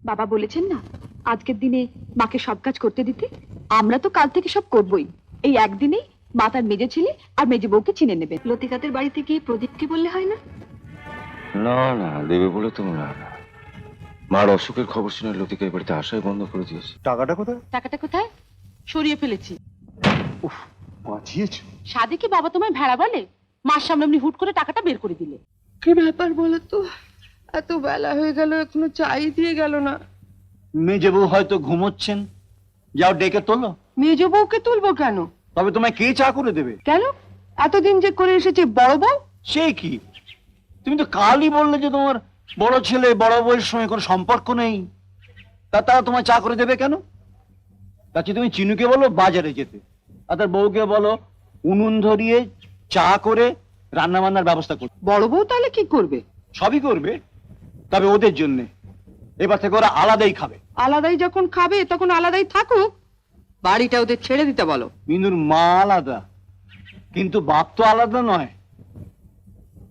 বাবা বলেছেন না আজকের দিনে মাকে সব কাজ করতে দিতে। আমরা তো কাল থেকে সব করবই। এই একদিনেই মা তার মেজে ছেলে আর মেজে বউকে চিনে নেবে। লতিকাদের বাড়িতে গিয়ে প্রদীপকে বললে হয় না? না না, দেবে বলে তো না। মার অসুখের খবর শুনে লতিকা এই বাড়িতে আসাই বন্ধ করে দিয়েছে। টাকাটা কোথায়? টাকাটা কোথায়? সরিয়ে ফেলেছি। উফ, বাঁচিয়েছো। সাদে কি বাবা তোমায় ভেড়া বলে? মার সামনে এমনি হুট করে টাকাটা বের করে দিলে। কি ব্যাপার বলো তো? এত বেলা হয়ে গেল এখনো চাই দিয়ে গেল না। মেজে বউ হয়তো ঘুমোচ্ছেন, যাও ডেকে তোলো। মেজ বউকে তুলবো কেন? তবে তোমায় কে চা করে দেবে? কেন? এতদিন যে করে এসেছে বড় বউ। সে কি, তুমি তো কালই বললে যে তোমার বড় ছেলে বড় বউয়ের সঙ্গে কোনো সম্পর্ক নেই, তারা তোমায় চা করে দেবে কেন? তাকে তুমি চিনুকে বলো বাজারে যেতে, আর তার বউকে বলো উনুন ধরিয়ে চা করে রান্না বান্নার ব্যবস্থা করতে। বড় বউ তাহলে কি করবে? সবই করবে, তবে ওদের জন্যে। এবার থেকে ওরা আলাদাই খাবে। আলাদাই যখন খাবে তখন আলাদাই থাকুক, বাড়িটা ওদের ছেড়ে দিতে বলো। মিনুর মা আলাদা, কিন্তু বাপ তো আলাদা নয়।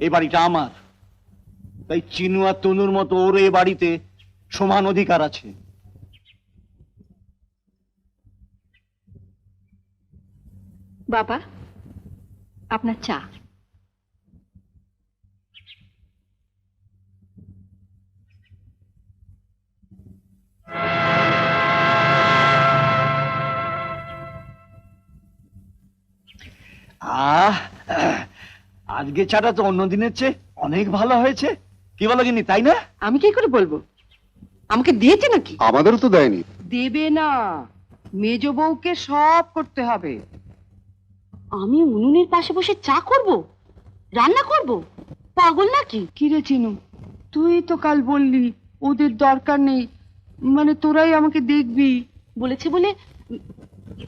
এই বাড়িটা আমার, তাই চিনু আর তনুর মতো ওর এই বাড়িতে সমান অধিকার আছে। বাবা আপনার চা। আজকে চাটা তো অন্য দিনের চেয়ে অনেক ভালো হয়েছে, কি বলো গিন্নি, তাই না? আমি কি করে বলবো? আমাকে দিয়েছে নাকি? আমাদেরও তো দেয়নি। দেবে না, মেজ বউকে সব করতে হবে। আমি উনুনের পাশে বসে চা করব, রান্না করব? পাগল নাকি? কি রে চিনু, তুই তো কাল বললি ওদের দরকার নেই, মানে তোরাই আমাকে দেখবি। বলেছে বলে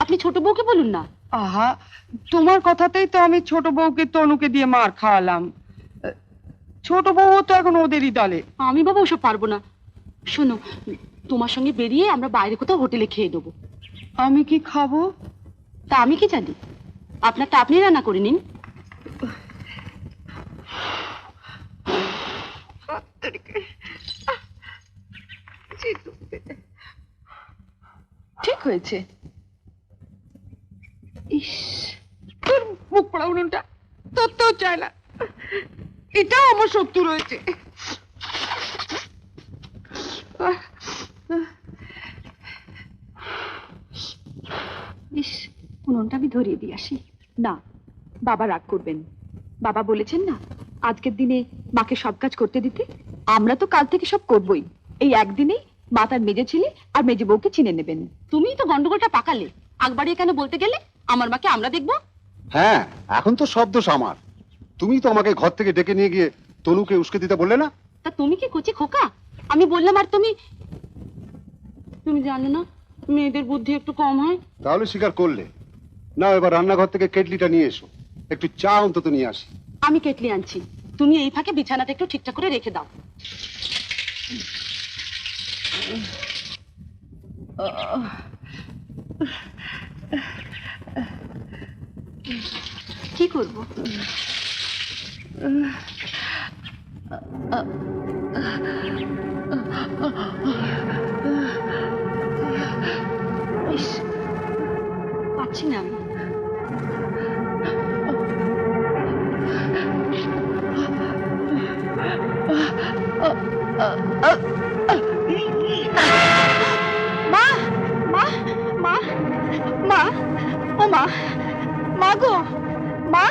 আপনি ছোট বউকে বলুন না। আহা, তোমার কথাতেই তো আমি ছোট বউকে তনুকে দিয়ে মার খাওয়ালাম। ছোট বউ তো এখন ওদেরই দলে। আমি বাবা ওসব পারবো না। শোনো, তোমার সঙ্গে বেরিয়ে আমরা বাইরে কোথাও হোটেলে খেয়ে দেবো। আমি কি খাবো? তা আমি কি জানি? আপনারটা আপনি রান্না করে নিন। ঠিক হয়েছে। ইস, তোর মুখ পড়া উনুনটা তোর তো চায় না, এটাও আমার শত্রু রয়েছে। ইস, উনুনটা আমি ধরিয়ে দিয়ে আসি। না, বাবা রাগ করবেন। বাবা বলেছেন না আজকের দিনে মাকে সব কাজ করতে দিতে। আমরা তো কাল থেকে সব করবই। এই একদিনেই মা তার মেজে ছেলে আর মেজে বউকে চিনে নেবেন। তুমিই তো গন্ডগোলটা পাকালে। আকবারে কেন বলতে গেলে আমার মাকে আমরা দেখবো? হ্যাঁ, এখন তো সব দোষ আমার। তুমি তো আমাকে ঘর থেকে ডেকে নিয়ে গিয়ে তনুকে উস্কে দিতে বললে না? তা তুমি কি কচি খোকা? আমি বললাম আর তুমি তুমি জানো না মেয়েদের বুদ্ধি একটু কম হয়। তাহলে স্বীকার করলে না। এবার রান্নাঘর থেকে কেটলিটা নিয়ে এসো, একটু চা অন্তত নিয়ে আসি। আমি কেটলি আনছি, তুমি এই ফাঁকে বিছানাটা একটু ঠিকঠাক করে রেখে দাও। কি করব? ইস, পাচ্ছি না আমি। মা মা মা মা ও মা, মা গো মা।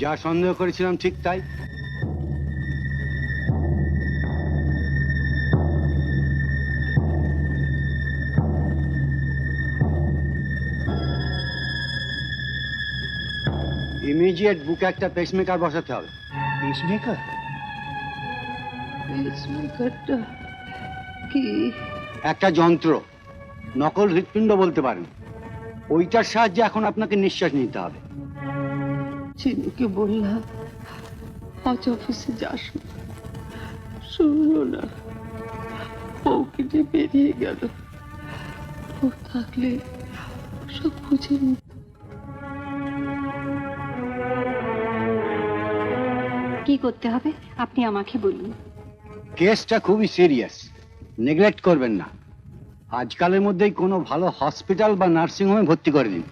যা সন্দেহ করেছিলাম ঠিক তাই। ইমিডিয়েট বুকে একটা পেসমেকার বসাতে হবে। পেসমেকার? পেসমেকারটা কি? একটা যন্ত্র, নকল হৃৎপিণ্ড বলতে পারেন। ওইটার সাহায্যে এখন আপনাকে নিঃশ্বাস নিতে হবে। চিনুকে বললাম আজ অফিসে যাস না, শুনলো না, বউকে নিয়ে বেরিয়ে গেল। ও থাকলে সব বুঝে নিত। কি করতে হবে আপনি আমাকে বলুন। কেসটা খুবই সিরিয়াস, নেগলেক্ট করবেন না। আজকালের মধ্যেই কোনো ভালো হসপিটাল বা নার্সিং হোমে ভর্তি করে দিন।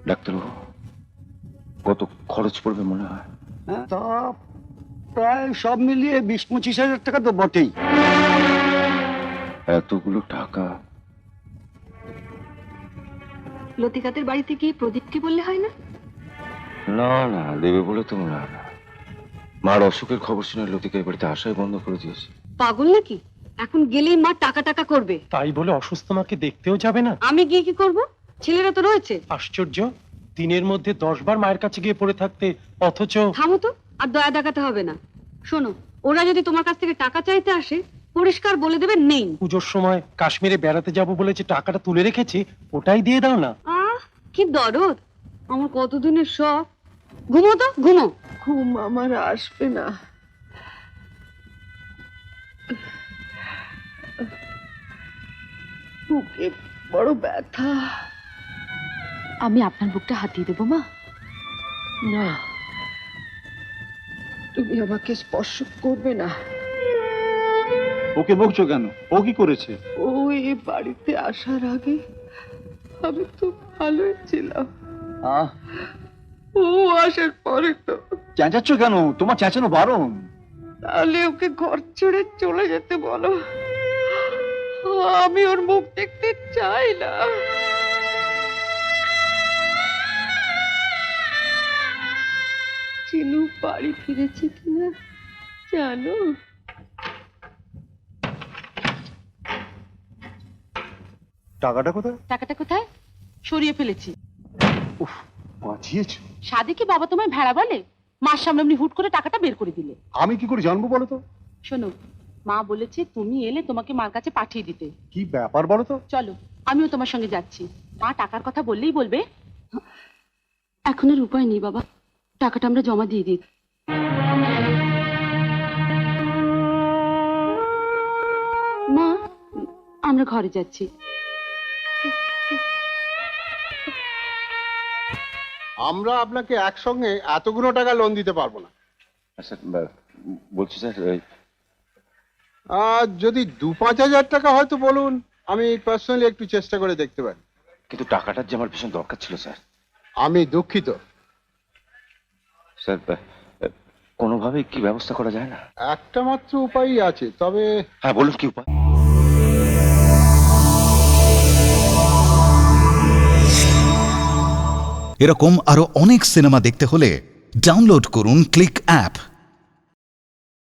ডাক্তারবাবু, কত খরচ পড়বে মনে হয়? হ্যাঁ, তা প্রায় সব মিলিয়ে 20-25 হাজার টাকা তো বটেই। এতগুলো টাকা? লতিকাদের বাড়িতে গিয়ে প্রদীপকে বললে হয় না? না না, দেবে বলে তো মনে হয় না। মার অসুখের খবর শুনে লতিকা এই বাড়িতে আসাই বন্ধ করে দিয়েছে। পাগল নাকি? এখন গেলেই মা টাকা টাকা করবে। তাই বলে অসুস্থ মাকে দেখতেও যাবে না? আমি গিয়ে কি করব? ছেলেরা তো রয়েছে। আশ্চর্য, দিনের মধ্যে 10 বার মায়ের কাছে গিয়ে পড়ে থাকতে, অথচ থামো তো, আর দয়া দেখাতে হবে না। শোনো, ওরা যদি তোমার কাছ থেকে টাকা চাইতে আসে, পরিষ্কার বলে দেবে নেই। পুজোর সময় কাশ্মীরে বেড়াতে যাব বলে যে টাকাটা তুলে রেখেছি, ওটাই দিয়ে দাও না। আহ, কি দরদ! আমার কতদিনের শখ। ঘুমো তো, ঘুমো। ঘুম আমার আসবে না। বুকে বড় ব্যথা। আমি আপনার বুকটা হাতিয়ে দেবো মা। না, তুমি আমাকে স্পর্শ করবে না। ওকে বকছো কেন? ও কি করেছে? ও এই বাড়িতে আসার আগে আমি তো ভালোই ছিলাম। আহ, ও আসার পরে তো চেঁচাচ্ছ কেন? তোমার চেঁচানো বারণ। তাহলে ওকে ঘর ছেড়ে চলে যেতে বলো। আমি ওর মুখ দেখতে চাই না। চিনু বাড়ি ফিরেছে কিনা জানো? টাকাটা কোথায়? টাকাটা কোথায়? সরিয়ে ফেলেছি। উফ, বাঁচিয়েছো। সাদে কি বাবা তোমায় ভেড়া বলে? মার সামনে এমনি হুট করে টাকাটা বের করে দিলে। আমি কি করে জানবো বলো তো? শোনো, মা বলেছে তুমি এলে তোমাকে মার কাছে পাঠিয়ে দিতে। কি ব্যাপার বলো তো? চলো, আমিও তোমার সঙ্গে যাচ্ছি। মা টাকার কথা বললেই বলবে। এখন আর উপায় নেই বাবা, টাকাটা আমরা জমা দিয়ে দিই। মা, আমরা ঘরে যাচ্ছি। আমরা আপনাকে একসঙ্গে এতগুলো টাকা লোন দিতে পারবো না। আচ্ছা, বলছি স্যার, আর যদি 2-5 হাজার টাকা হয়তো বলুন, আমি পার্সোনালি একটু চেষ্টা করে দেখতে পারি। কিন্তু টাকাটার যে আমার ভীষণ দরকার ছিল স্যার। আমি দুঃখিত। স্যার, কোনোভাবেই কি ব্যবস্থা করা যায় না? একটা মাত্র উপায়ই আছে, তবে হ্যাঁ বলুন, কি উপায়? এরকম আরো অনেক সিনেমা দেখতে হলে ডাউনলোড করুন ক্লিক অ্যাপ।